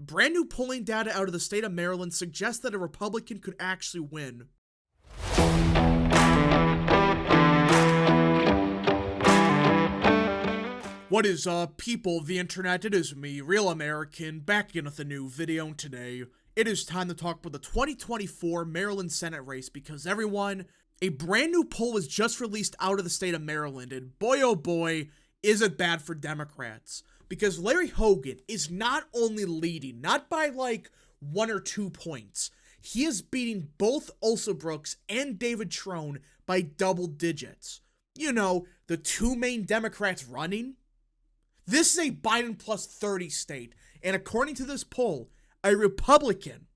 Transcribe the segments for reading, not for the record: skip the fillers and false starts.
brand new polling data out of the state of Maryland suggests that a Republican could actually win. What is up, people of the internet? It is me, Real American, back again with a new video. Today, it is time to talk about the 2024 Maryland Senate race because everyone, a brand new poll was just released out of the state of Maryland, and boy oh boy, is it bad for Democrats. Because Larry Hogan is not only leading, not by like 1 or 2 points, he is beating both Alsobrooks and David Trone by double digits. You know, the two main Democrats running. This is a Biden plus 30 state, and according to this poll, a Republican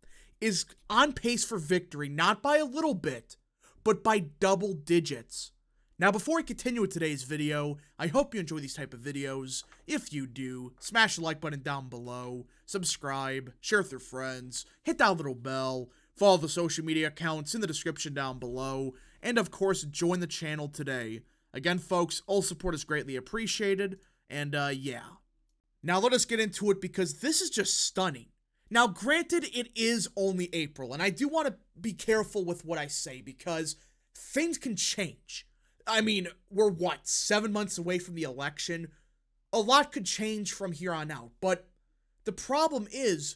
is on pace for victory, not by a little bit, but by double digits. Now, before I continue with today's video, I hope you enjoy these type of videos. If you do, smash the like button down below, subscribe, share with your friends, hit that little bell, follow the social media accounts in the description down below, and of course, join the channel today. Again, folks, all support is greatly appreciated. And, yeah. Now, let us get into it because this is just stunning. Now, granted, it is only April, and I do want to be careful with what I say because things can change. I mean, we're, 7 months away from the election? A lot could change from here on out, but the problem is,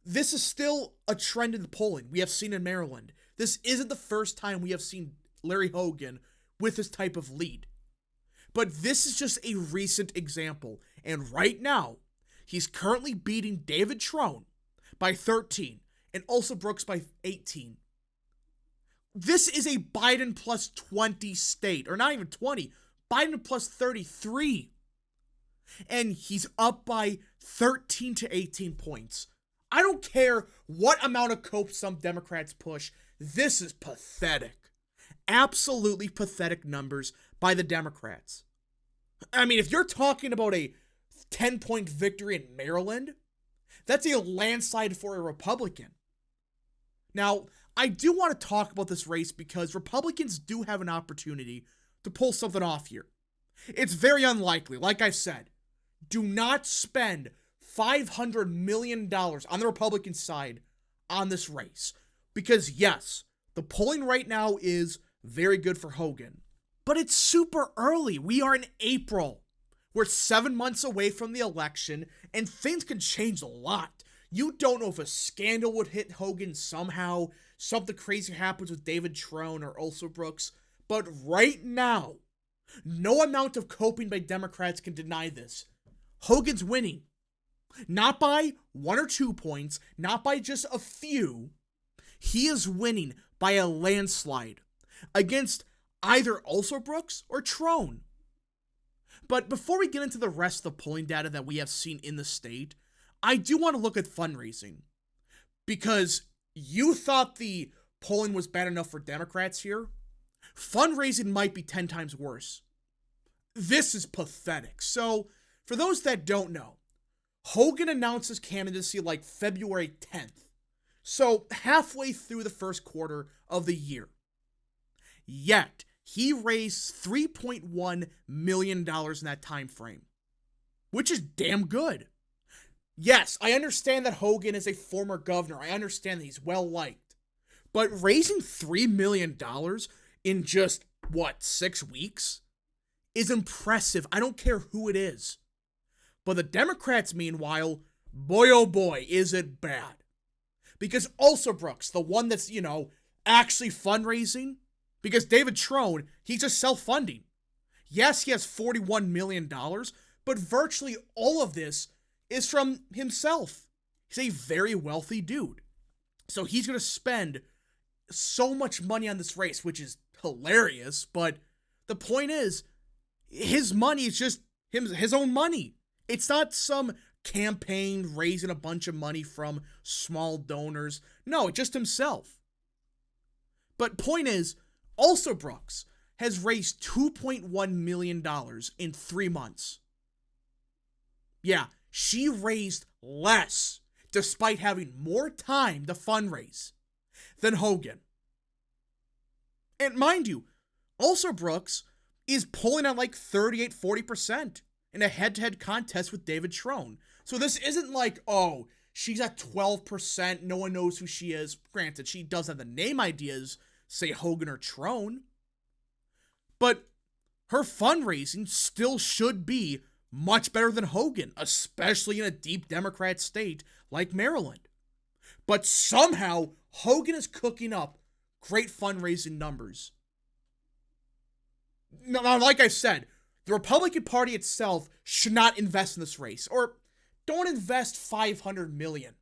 this is still a trend in the polling we have seen in Maryland. This isn't the first time we have seen Larry Hogan with this type of lead. But this is just a recent example, and right now, he's currently beating David Trone by 13, and Alsobrooks by 18. This is a Biden plus 20 state, or not even 20, Biden plus 33. And he's up by 13 to 18 points. I don't care what amount of cope some Democrats push, this is pathetic. Absolutely pathetic numbers by the Democrats. I mean, if you're talking about a 10-point victory in Maryland, that's a landslide for a Republican. Now, I do want to talk about this race because Republicans do have an opportunity to pull something off here. It's very unlikely. Like I said, do not spend $500 million on the Republican side on this race. Because yes, the polling right now is very good for Hogan. But it's super early. We are in April. We're 7 months away from the election, and things can change a lot. You don't know if a scandal would hit Hogan somehow, something crazy happens with David Trone or Alsobrooks, but right now, no amount of coping by Democrats can deny this. Hogan's winning. Not by 1 or 2 points, not by just a few. He is winning by a landslide against either Alsobrooks or Trone. But before we get into the rest of the polling data that we have seen in the state, I do want to look at fundraising. Because you thought the polling was bad enough for Democrats here. Fundraising might be 10 times worse. This is pathetic. So, for those that don't know, Hogan announced his candidacy like February 10th. So, halfway through the first quarter of the year. Yet, he raised $3.1 million in that time frame, which is damn good. Yes, I understand that Hogan is a former governor. I understand that he's well-liked. But raising $3 million in just, 6 weeks? Is impressive. I don't care who it is. But the Democrats, meanwhile, boy oh boy, is it bad. Because Alsobrooks, the one that's, actually fundraising, because David Trone, he's just self-funding. Yes, he has $41 million, but virtually all of this is from himself. He's a very wealthy dude. So he's going to spend so much money on this race, which is hilarious, but the point is, his money is just his own money. It's not some campaign raising a bunch of money from small donors. No, just himself. But point is, Alsobrooks has raised $2.1 million in 3 months. Yeah, she raised less, despite having more time to fundraise, than Hogan. And mind you, Alsobrooks is polling at like 38-40% in a head-to-head contest with David Trone. So this isn't like, oh, She's at 12%. No one knows who she is. Granted, she does have the name ideas, say Hogan or Trone. But her fundraising still should be much better than Hogan, especially in a deep Democrat state like Maryland. But somehow, Hogan is cooking up great fundraising numbers. Now, like I said, the Republican Party itself should not invest in this race, or don't invest $500 million.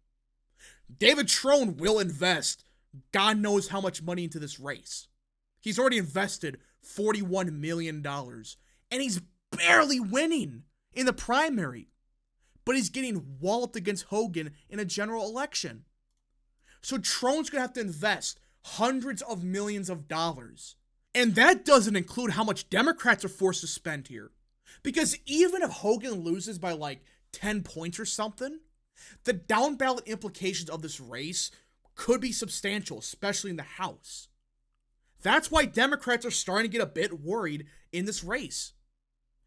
David Trone will invest God knows how much money into this race. He's already invested $41 million, and he's barely winning in the primary, but he's getting walloped against Hogan in a general election. So Trone's going to have to invest hundreds of millions of dollars. And that doesn't include how much Democrats are forced to spend here. Because even if Hogan loses by like 10 points or something, the down ballot implications of this race could be substantial, especially in the House. That's why Democrats are starting to get a bit worried in this race.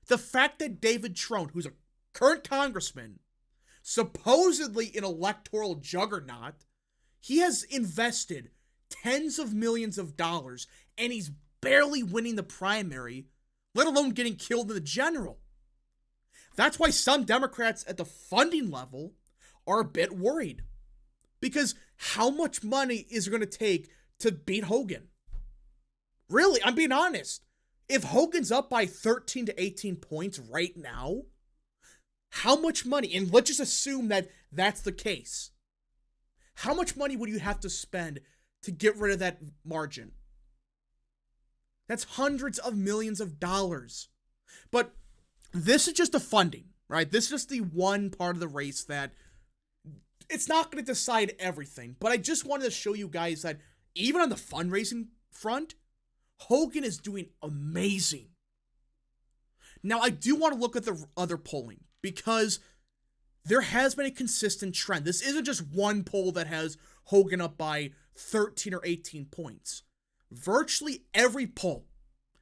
The fact that David Trone, who's a current congressman, supposedly an electoral juggernaut, he has invested tens of millions of dollars and he's barely winning the primary, let alone getting killed in the general. That's why some Democrats at the funding level are a bit worried. Because how much money is it going to take to beat Hogan? Really, I'm being honest. If Hogan's up by 13 to 18 points right now, how much money, and let's just assume that that's the case, how much money would you have to spend to get rid of that margin? That's hundreds of millions of dollars. But this is just the funding, right? This is just the one part of the race that it's not going to decide everything. But I just wanted to show you guys that even on the fundraising front, Hogan is doing amazing. Now, I do want to look at the other polling because there has been a consistent trend. This isn't just one poll that has Hogan up by 13 or 18 points. Virtually every poll,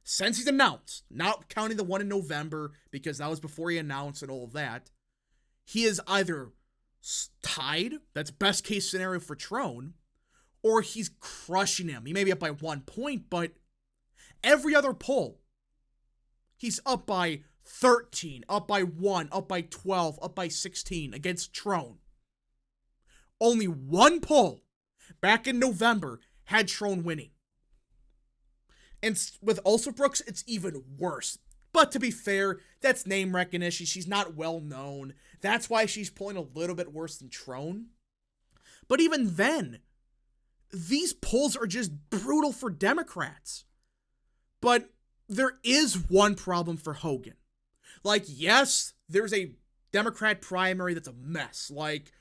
since he's announced, not counting the one in November because that was before he announced and all of that, he is either tied, that's best case scenario for Trone, or he's crushing him. He may be up by 1 point, but every other poll, he's up by 13, up by 1, up by 12, up by 16 against Trone. Only one poll back in November had Trone winning. And with Alsobrooks, it's even worse. But to be fair, that's name recognition. She's not well known. That's why she's pulling a little bit worse than Trone. But even then, these polls are just brutal for Democrats. But there is one problem for Hogan. Like, yes, there's a Democrat primary that's a mess. Like,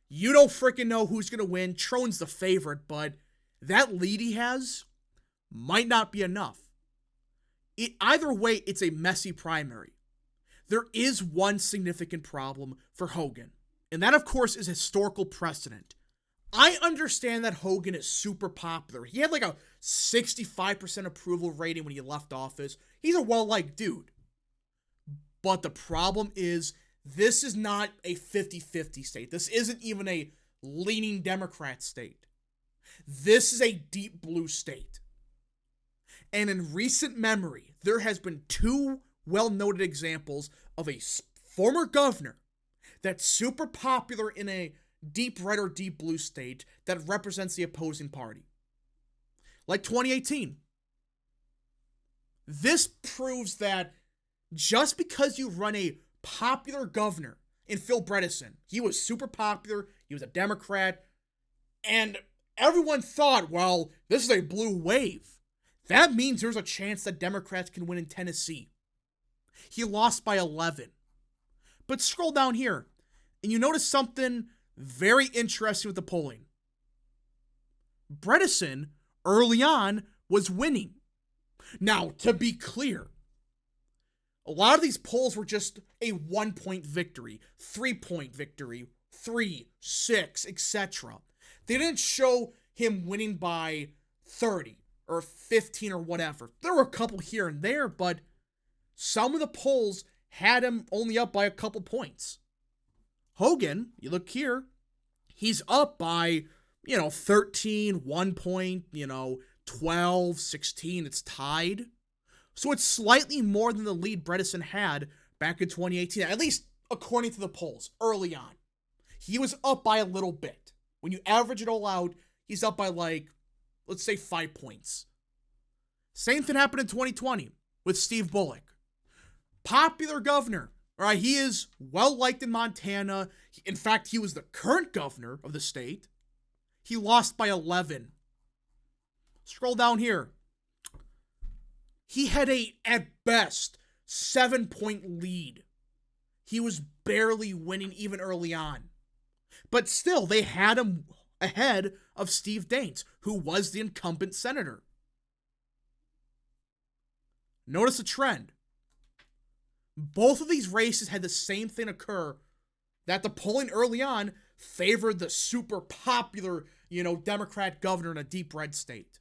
you don't freaking know who's going to win. Trone's the favorite, but that lead he has might not be enough. Either way, it's a messy primary. There is one significant problem for Hogan, and that, of course, is historical precedent. I understand that Hogan is super popular. He had like a 65% approval rating when he left office. He's a well-liked dude. But the problem is, this is not a 50-50 state. This isn't even a leaning Democrat state. This is a deep blue state. And in recent memory, there has been two well-noted examples of a former governor that's super popular in a deep red or deep blue state that represents the opposing party. Like 2018. This proves that just because you run a popular governor in Phil Bredesen, he was super popular, he was a Democrat, and everyone thought, well, this is a blue wave. That means there's a chance that Democrats can win in Tennessee. He lost by 11. But scroll down here, and you notice something very interesting with the polling. Bredesen, early on, was winning. Now, to be clear, a lot of these polls were just a 1-point victory, 3-point victory, 3, 6, etc. They didn't show him winning by 30 or 15 or whatever. There were a couple here and there, but some of the polls had him only up by a couple points. Hogan, you look here, He's up by, 13, 1 point, 12, 16. It's tied. So it's slightly more than the lead Bredesen had back in 2018, at least according to the polls early on. He was up by a little bit. When you average it all out, he's up by let's say 5 points. Same thing happened in 2020 with Steve Bullock. Popular governor, right? He is well liked in Montana. In fact, he was the current governor of the state. He lost by 11. Scroll down here. He had at best, 7-point lead. He was barely winning even early on. But still, they had him ahead of Steve Daines, who was the incumbent senator. Notice a trend. Both of these races had the same thing occur, that the polling early on favored the super popular, Democrat governor in a deep red state.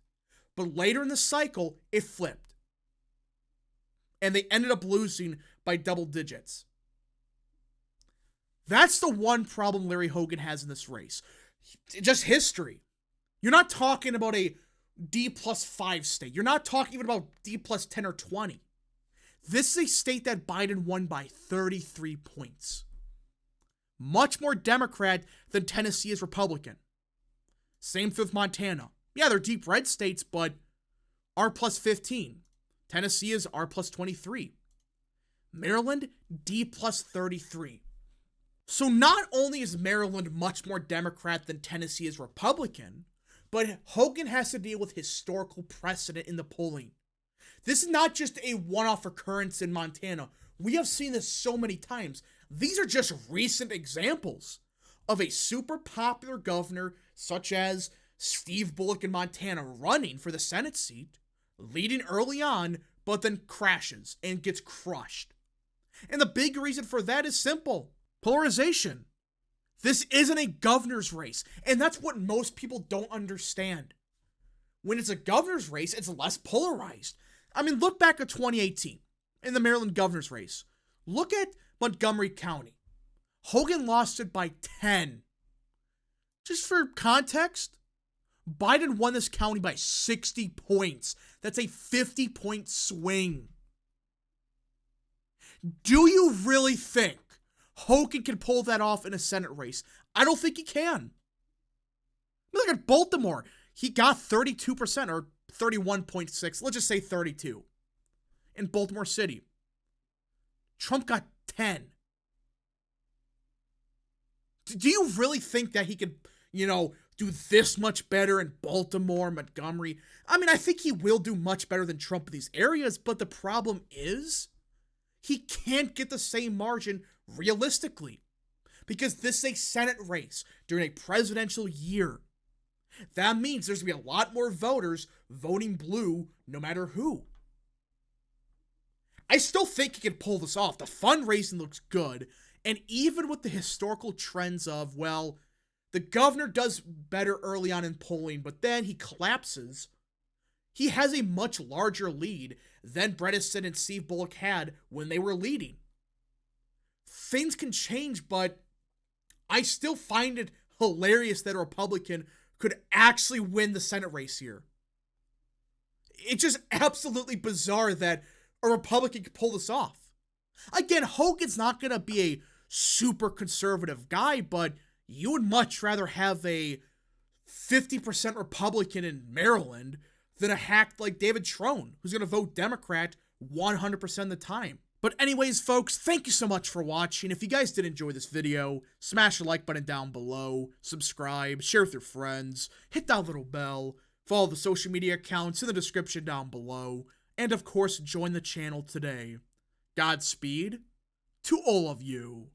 But later in the cycle, it flipped. And they ended up losing by double digits. That's the one problem Larry Hogan has in this race. Just history. You're not talking about a D+5 state. You're not talking even about D+10 or 20. This is a state that Biden won by 33 points. Much more Democrat than Tennessee is Republican. Same thing with Montana. Yeah, they're deep red states, but R+15. Tennessee is R+23. Maryland, D+33. So not only is Maryland much more Democrat than Tennessee is Republican, but Hogan has to deal with historical precedent in the polling. This is not just a one-off occurrence in Montana. We have seen this so many times. These are just recent examples of a super popular governor such as Steve Bullock in Montana running for the Senate seat, leading early on, but then crashes and gets crushed. And the big reason for that is simple. Polarization. This isn't a governor's race, and that's what most people don't understand. When it's a governor's race, it's less polarized. I mean, look back at 2018 in the Maryland governor's race. Look at Montgomery County. Hogan lost it by 10. Just for context, Biden won this county by 60 points. That's a 50-point swing. Do you really think Hogan can pull that off in a Senate race? I don't think he can. Look at Baltimore. He got 32% or 31.6. Let's just say 32 in Baltimore City. Trump got 10. Do you really think that he could, do this much better in Baltimore, Montgomery? I mean, I think he will do much better than Trump in these areas, but the problem is he can't get the same margin realistically because this is a Senate race during a presidential year. That means there's going to be a lot more voters voting blue no matter who. I still think he can pull this off. The fundraising looks good. And even with the historical trends of, the governor does better early on in polling, but then he collapses, he has a much larger lead than Bredesen and Steve Bullock had when they were leading. Things can change, but I still find it hilarious that a Republican could actually win the Senate race here. It's just absolutely bizarre that a Republican could pull this off. Again, Hogan's not going to be a super conservative guy, but you would much rather have a 50% Republican in Maryland than a hack like David Trone, who's going to vote Democrat 100% of the time. But anyways, folks, thank you so much for watching. If you guys did enjoy this video, smash the like button down below, subscribe, share with your friends, hit that little bell, follow the social media accounts in the description down below, and of course, join the channel today. Godspeed to all of you.